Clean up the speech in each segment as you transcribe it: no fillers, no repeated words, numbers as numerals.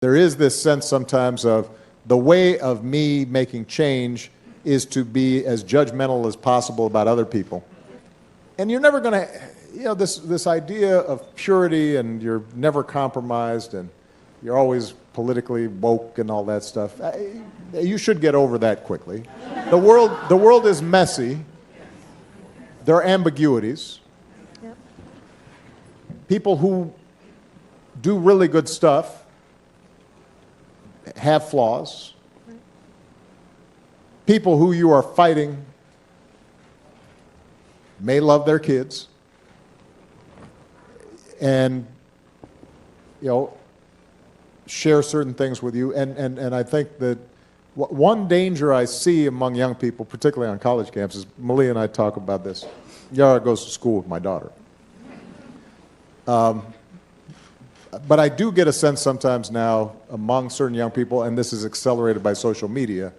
There is this sense sometimes of the way of me making change is to be as judgmental as possible about other people. And you're never going to, this idea of purity and you're never compromised and you're always politically woke and all that stuff. You should get over that quickly. The world is messy. There are ambiguities. Yep. People who do really good stuff have flaws. People who you are fighting may love their kids and, share certain things with you. And I think that one danger I see among young people, particularly on college campuses, Malia and I talk about this. Yara goes to school with my daughter. But I do get a sense sometimes now among certain young people, and this is accelerated by social media,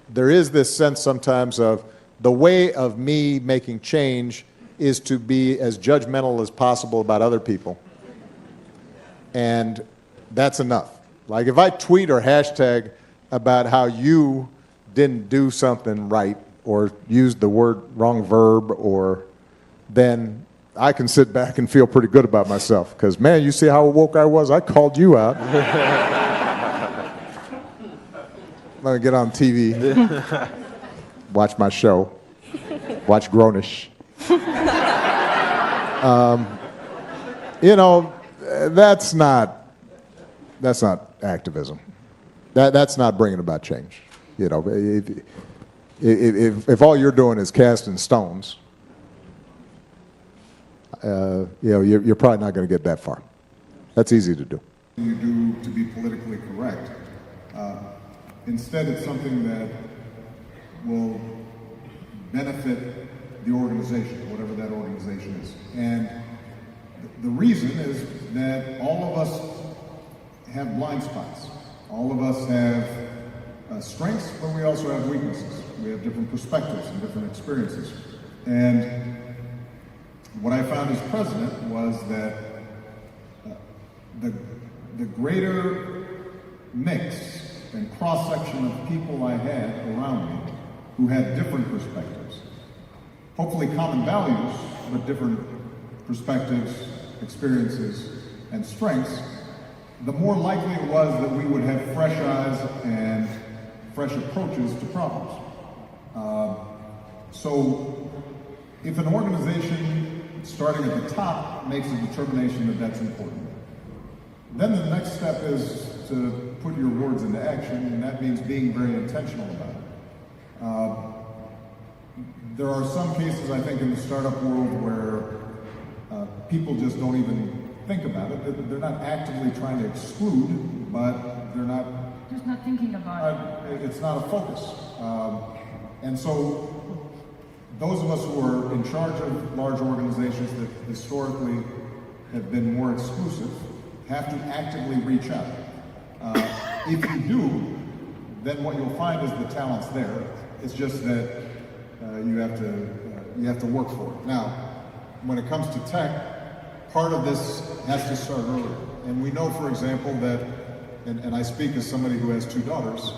there is this sense sometimes of the way of me making change is to be as judgmental as possible about other people. And that's enough. Like if I tweet or hashtag about how you didn't do something right or used the wrong verb, or then I can sit back and feel pretty good about myself because, man, you see how woke I was? I called you out. Let me get on TV, watch my show, watch Grownish. That's not activism. That's not bringing about change. If all you're doing is casting stones, you're probably not going to get that far. That's easy to do. You do to be politically correct. Instead, it's something that will benefit the organization, whatever that organization is. And the reason is that all of us have blind spots. All of us have strengths, but we also have weaknesses. We have different perspectives and different experiences. And what I found as president was that the greater mix and cross-section of people I had around me who had different perspectives, hopefully common values, but different perspectives, experiences, and strengths, the more likely it was that we would have fresh eyes and fresh approaches to problems. So if an organization starting at the top makes a determination that that's important, then the next step is to put your words into action, and that means being very intentional about it. There are some cases, I think, in the startup world where people just don't even think about it. They're not actively trying to exclude, but they're not... Just not thinking about it. It's not a focus. And so those of us who are in charge of large organizations that historically have been more exclusive have to actively reach out. If you do, then what you'll find is the talent's there. It's just that you have to work for it. Now, when it comes to tech, part of this has to start earlier. And we know, for example, that, and I speak as somebody who has two daughters,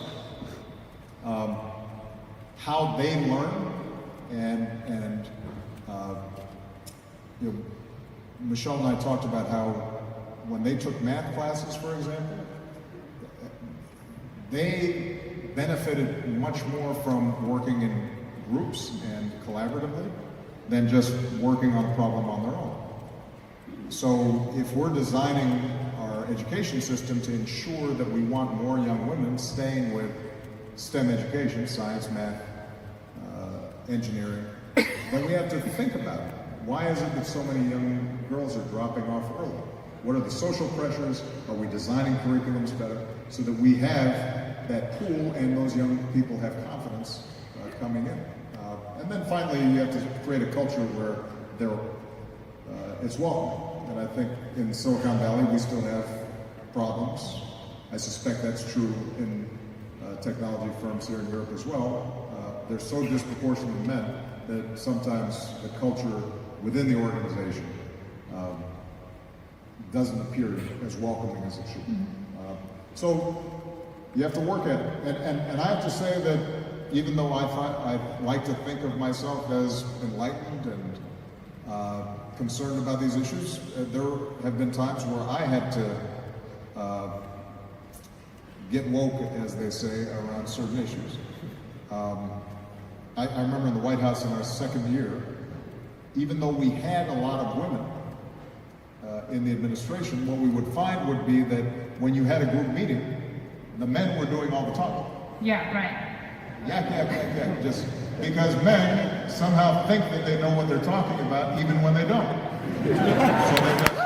how they learn and Michelle and I talked about how when they took math classes, for example, they benefited much more from working in groups and collaboratively than just working on a problem on their own. So if we're designing our education system to ensure that we want more young women staying with STEM education, science, math, engineering, then we have to think about it. Why is it that so many young girls are dropping off early? What are the social pressures? Are we designing curriculums better so that we have that pool and those young people have confidence coming in? And then finally, you have to create a culture where it's welcoming. And I think in Silicon Valley, we still have problems. I suspect that's true in technology firms here in Europe as well. They're so disproportionately men that sometimes the culture within the organization doesn't appear as welcoming as it should be. So you have to work at it. And I have to say that even though I like to think of myself as enlightened and concerned about these issues, there have been times where I had to get woke, as they say, around certain issues. I remember in the White House in our second year, even though we had a lot of women in the administration, what we would find would be that when you had a group meeting, the men were doing all the talking. Yeah, right. Yak, yak, yak, yak, just because men somehow think that they know what they're talking about even when they don't. So they've got